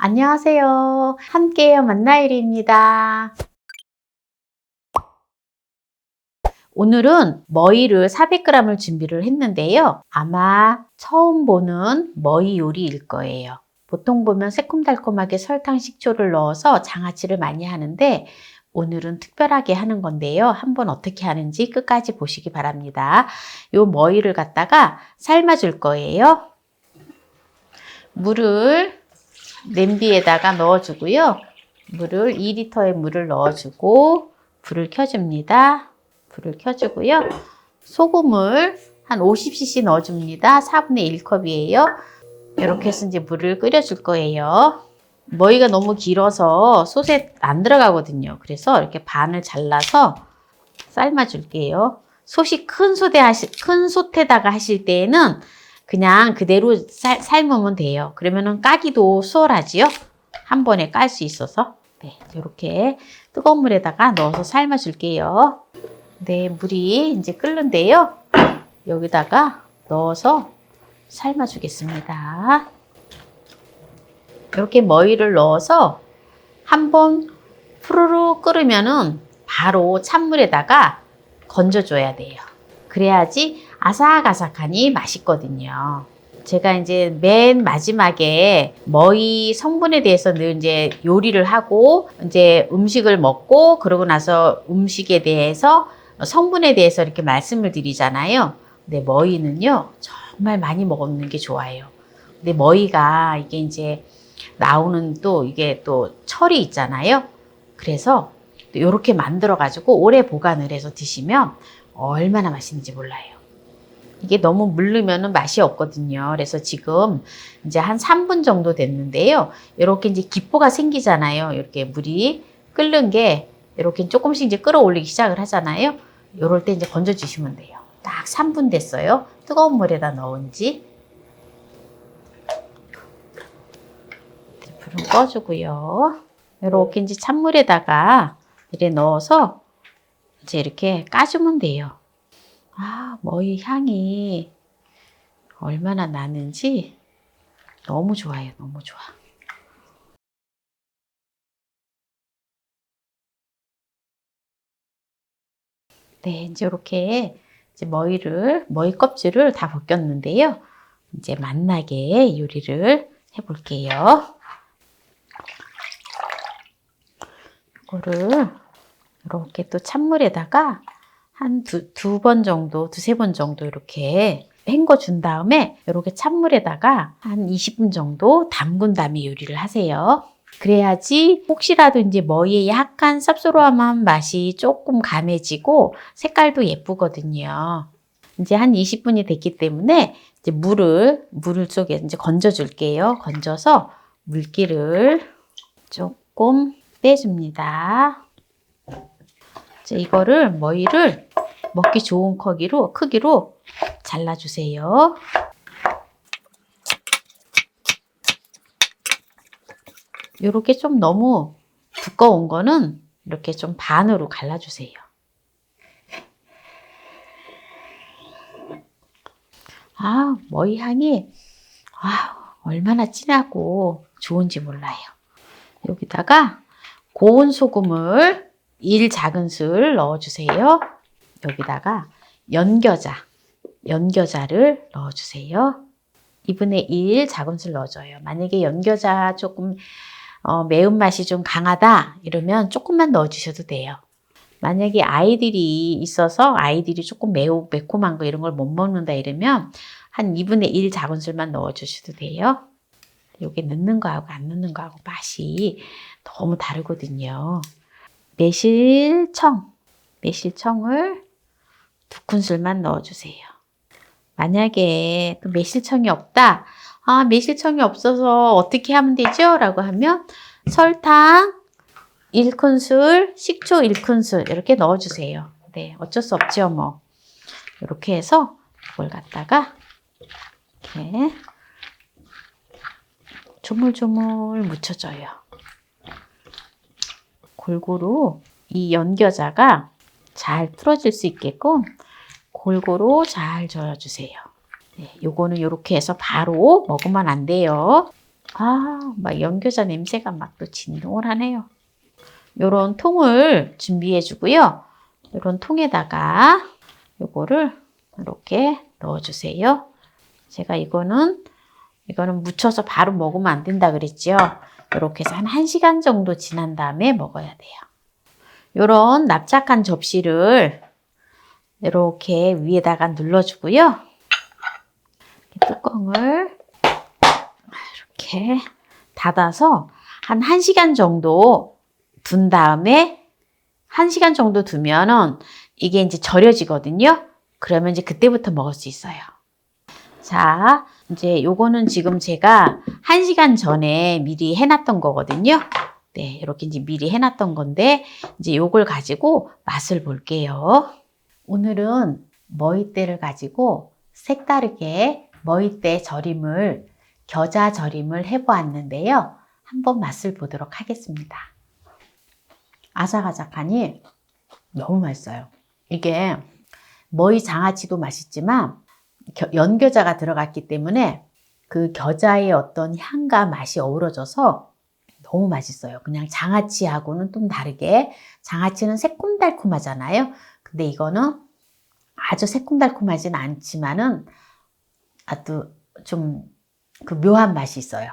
안녕하세요. 함께해요 만나일입니다. 오늘은 머위를 400g을 준비를 했는데요. 아마 처음 보는 머위 요리일 거예요. 보통 보면 새콤달콤하게 설탕, 식초를 넣어서 장아찌를 많이 하는데 오늘은 특별하게 하는 건데요. 한번 어떻게 하는지 끝까지 보시기 바랍니다. 요 머위를 갖다가 삶아줄 거예요. 물을 냄비에다가 넣어주고요. 물을 2리터의 물을 넣어주고 불을 켜줍니다. 불을 켜주고요. 소금을 한 50cc 넣어줍니다. 4분의 1컵이에요. 이렇게 해서 이제 물을 끓여줄 거예요. 머위가 너무 길어서 솥에 안 들어가거든요. 그래서 이렇게 반을 잘라서 삶아줄게요. 솥이 큰 솥에다가 하실 때에는 그냥 그대로 삶으면 돼요. 그러면은 까기도 수월하지요. 한 번에 깔 수 있어서. 네, 이렇게 뜨거운 물에다가 넣어서 삶아줄게요. 네, 물이 이제 끓는데요. 여기다가 넣어서 삶아주겠습니다. 이렇게 머위를 넣어서 한번 푸르르 끓으면은 바로 찬물에다가 건져줘야 돼요. 그래야지 아삭아삭하니 맛있거든요. 제가 이제 맨 마지막에 머위 성분에 대해서 늘 이제 요리를 하고 이제 음식을 먹고 그러고 나서 음식에 대해서 성분에 대해서 이렇게 말씀을 드리잖아요. 근데 머위는요, 정말 많이 먹는 게 좋아요. 근데 머위가 이게 이제 나오는 또 이게 또 철이 있잖아요. 그래서 이렇게 만들어 가지고 오래 보관을 해서 드시면 얼마나 맛있는지 몰라요. 이게 너무 물르면 맛이 없거든요. 그래서 지금 이제 한 3분 정도 됐는데요. 이렇게 이제 기포가 생기잖아요. 이렇게 물이 끓는 게 이렇게 조금씩 이제 끌어올리기 시작을 하잖아요. 이럴 때 이제 건져 주시면 돼요. 딱 3분 됐어요. 뜨거운 물에다 넣은 지. 불은 꺼주고요. 이렇게 이제 찬물에다가 이렇게 넣어서 이제 이렇게 까주면 돼요. 아, 머위 향이 얼마나 나는지 너무 좋아요. 너무 좋아. 네, 이제 이렇게 이제 머위 껍질을 다 벗겼는데요. 이제 맛나게 요리를 해볼게요. 이거를 이렇게 또 찬물에다가 한 두 번 정도, 두세 번 정도 이렇게 헹궈 준 다음에 이렇게 찬물에다가 한 20분 정도 담근 다음에 요리를 하세요. 그래야지 혹시라도 이제 머위의 약간 쌉싸름한 맛이 조금 감해지고 색깔도 예쁘거든요. 이제 한 20분이 됐기 때문에 이제 물을 속에 이제 건져 줄게요. 건져서 물기를 조금 빼줍니다. 이제 이거를 머위를 먹기 좋은 크기로 잘라주세요. 이렇게 좀 너무 두꺼운 거는 이렇게 좀 반으로 갈라주세요. 아, 머위 향이 얼마나 진하고 좋은지 몰라요. 여기다가 고운 소금을 1작은술 넣어주세요. 여기다가 연겨자를 넣어주세요. 2분의 1 작은술 넣어줘요. 만약에 연겨자 조금 매운맛이 좀 강하다 이러면 조금만 넣어주셔도 돼요. 만약에 아이들이 있어서 아이들이 조금 매콤한 거 이런 걸 못 먹는다 이러면 한 2분의 1 작은술만 넣어주셔도 돼요. 여기 넣는 거하고 안 넣는 거하고 맛이 너무 다르거든요. 매실청을 2큰술만 넣어주세요. 만약에 또 매실청이 없다, 매실청이 없어서 어떻게 하면 되죠? 라고 하면 설탕 1큰술, 식초 1큰술 이렇게 넣어주세요. 네, 어쩔 수 없죠, 뭐. 이렇게 해서 이걸 갖다가 이렇게 조물조물 묻혀줘요. 골고루 이 연겨자가 잘 풀어질 수 있게끔 골고루 잘 저어주세요. 네, 요거는 이렇게 해서 바로 먹으면 안 돼요. 막 연교자 냄새가 막 또 진동을 하네요. 요런 통을 준비해 주고요. 요런 통에다가 요거를 이렇게 넣어주세요. 제가 이거는 묻혀서 바로 먹으면 안 된다 그랬죠. 이렇게 해서 한 1시간 정도 지난 다음에 먹어야 돼요. 요런 납작한 접시를 이렇게 위에다가 눌러주고요. 뚜껑을 이렇게 닫아서 한 1시간 정도 둔 다음에 1시간 정도 두면은 이게 이제 절여지거든요. 그러면 이제 그때부터 먹을 수 있어요. 자, 이제 요거는 지금 제가 1시간 전에 미리 해놨던 거거든요. 네, 이렇게 이제 미리 해놨던 건데, 이제 요걸 가지고 맛을 볼게요. 오늘은 머위대를 가지고 색다르게 머위대 절임을, 겨자 절임을 해보았는데요. 한번 맛을 보도록 하겠습니다. 아삭아삭하니 너무 맛있어요. 이게 머위 장아찌도 맛있지만 연겨자가 들어갔기 때문에 그 겨자의 어떤 향과 맛이 어우러져서 너무 맛있어요. 그냥 장아찌하고는 좀 다르게, 장아찌는 새콤달콤하잖아요. 근데 이거는 아주 새콤달콤하진 않지만은 아주 좀 그 묘한 맛이 있어요.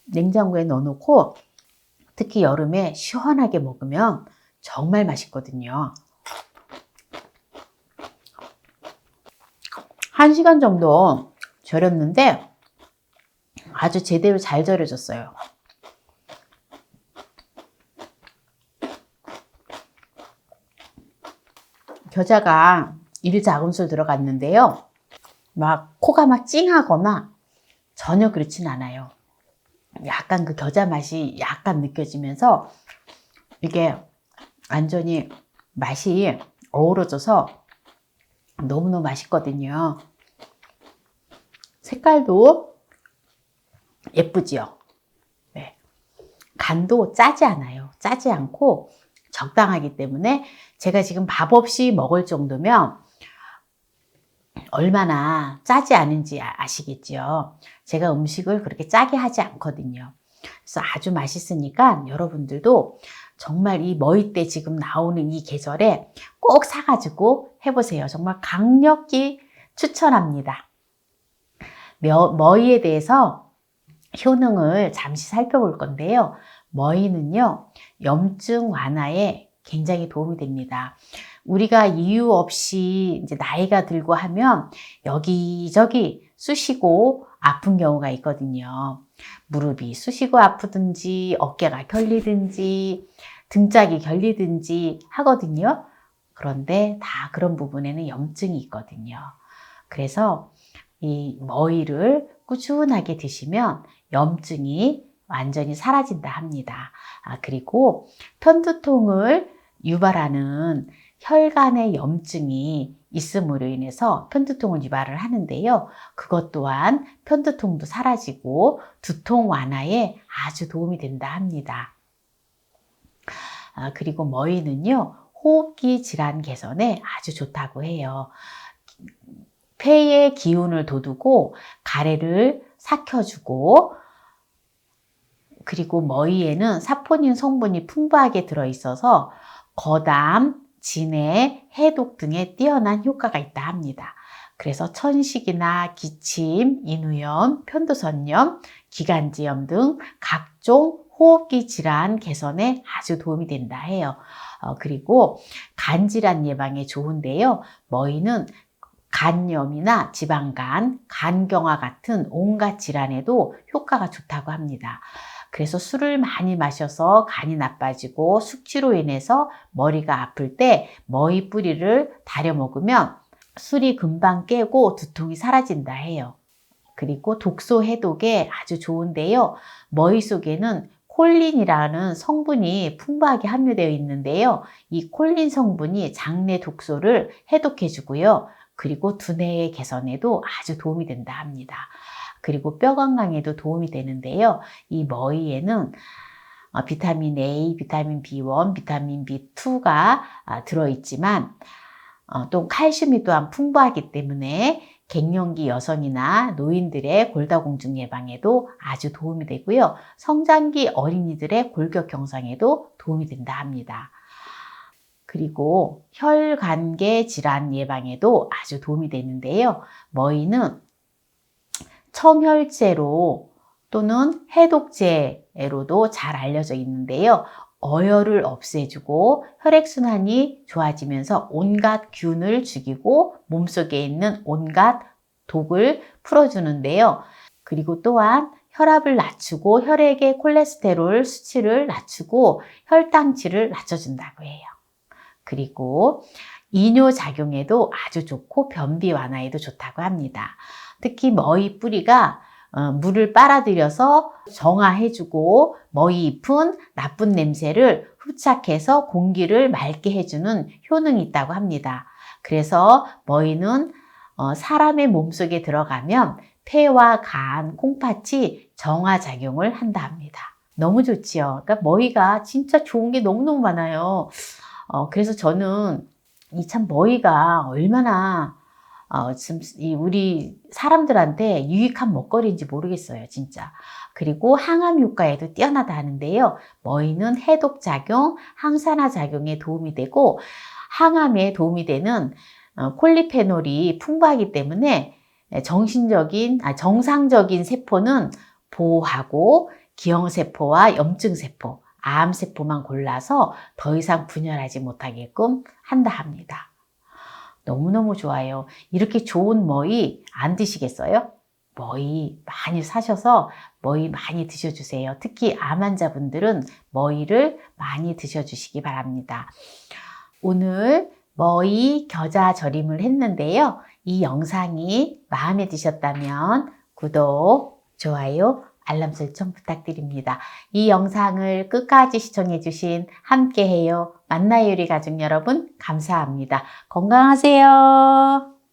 냉장고에 넣어놓고 특히 여름에 시원하게 먹으면 정말 맛있거든요. 1시간 정도 절였는데 아주 제대로 잘 절여졌어요. 겨자가 1작은술 들어갔는데요. 막 코가 막 찡하거나 전혀 그렇진 않아요. 약간 그 겨자 맛이 약간 느껴지면서 이게 완전히 맛이 어우러져서 너무너무 맛있거든요. 색깔도 예쁘지요. 네. 간도 짜지 않아요. 짜지 않고 적당하기 때문에 제가 지금 밥 없이 먹을 정도면 얼마나 짜지 않은지 아시겠죠? 제가 음식을 그렇게 짜게 하지 않거든요. 그래서 아주 맛있으니까 여러분들도 정말 이 머위대 지금 나오는 이 계절에 꼭 사가지고 해보세요. 정말 강력히 추천합니다. 머위에 대해서 효능을 잠시 살펴볼 건데요. 머위는요, 염증 완화에 굉장히 도움이 됩니다. 우리가 이유 없이 이제 나이가 들고 하면 여기저기 쑤시고 아픈 경우가 있거든요. 무릎이 쑤시고 아프든지 어깨가 결리든지 등짝이 결리든지 하거든요. 그런데 다 그런 부분에는 염증이 있거든요. 그래서 이 머위를 꾸준하게 드시면 염증이 완전히 사라진다 합니다. 그리고 편두통을 유발하는 혈관의 염증이 있음으로 인해서 편두통을 유발을 하는데요. 그것 또한 편두통도 사라지고 두통 완화에 아주 도움이 된다 합니다. 그리고 머위는요, 호흡기 질환 개선에 아주 좋다고 해요. 폐의 기운을 돋우고 가래를 삭혀주고, 그리고 머위에는 사포닌 성분이 풍부하게 들어있어서 거담, 진해, 해독 등에 뛰어난 효과가 있다 합니다. 그래서 천식이나 기침, 인후염, 편도선염, 기관지염 등 각종 호흡기 질환 개선에 아주 도움이 된다 해요. 그리고 간질환 예방에 좋은데요. 머위는 간염이나 지방간, 간경화 같은 온갖 질환에도 효과가 좋다고 합니다. 그래서 술을 많이 마셔서 간이 나빠지고 숙취로 인해서 머리가 아플 때 머위 뿌리를 다려 먹으면 술이 금방 깨고 두통이 사라진다 해요. 그리고 독소 해독에 아주 좋은데요. 머위 속에는 콜린이라는 성분이 풍부하게 함유되어 있는데요. 이 콜린 성분이 장내 독소를 해독해 주고요. 그리고 두뇌의 개선에도 아주 도움이 된다 합니다. 그리고 뼈 건강에도 도움이 되는데요. 이 머위에는 비타민 A, 비타민 B1, 비타민 B2가 들어있지만 또 칼슘이 또한 풍부하기 때문에 갱년기 여성이나 노인들의 골다공증 예방에도 아주 도움이 되고요. 성장기 어린이들의 골격 경상에도 도움이 된다 합니다. 그리고 혈관계 질환 예방에도 아주 도움이 되는데요. 머위는 청혈제로 또는 해독제로도 잘 알려져 있는데요. 어혈을 없애주고 혈액순환이 좋아지면서 온갖 균을 죽이고 몸속에 있는 온갖 독을 풀어주는데요. 그리고 또한 혈압을 낮추고 혈액의 콜레스테롤 수치를 낮추고 혈당치를 낮춰준다고 해요. 그리고 이뇨작용에도 아주 좋고 변비 완화에도 좋다고 합니다. 특히 머위 뿌리가 물을 빨아들여서 정화해주고 머위 잎은 나쁜 냄새를 흡착해서 공기를 맑게 해주는 효능이 있다고 합니다. 그래서 머위는 사람의 몸속에 들어가면 폐와 간, 콩팥이 정화작용을 한다 합니다. 너무 좋지요. 그러니까 머위가 진짜 좋은 게 너무너무 많아요. 그래서 저는 이 참 머위가 얼마나 지금 우리 사람들한테 유익한 먹거리인지 모르겠어요, 진짜. 그리고 항암 효과에도 뛰어나다 하는데요. 머위는 해독작용, 항산화 작용에 도움이 되고 항암에 도움이 되는 폴리페놀이 풍부하기 때문에 정상적인 세포는 보호하고 기형세포와 염증세포, 암세포만 골라서 더 이상 분열하지 못하게끔 한다 합니다. 너무너무 좋아요. 이렇게 좋은 머위 안 드시겠어요? 머위 많이 사셔서 머위 많이 드셔주세요. 특히 암 환자분들은 머위를 많이 드셔주시기 바랍니다. 오늘 머위 겨자 절임을 했는데요. 이 영상이 마음에 드셨다면 구독, 좋아요, 알람 설정 부탁드립니다. 이 영상을 끝까지 시청해주신 함께해요 만나요 요리 가족 여러분 감사합니다. 건강하세요.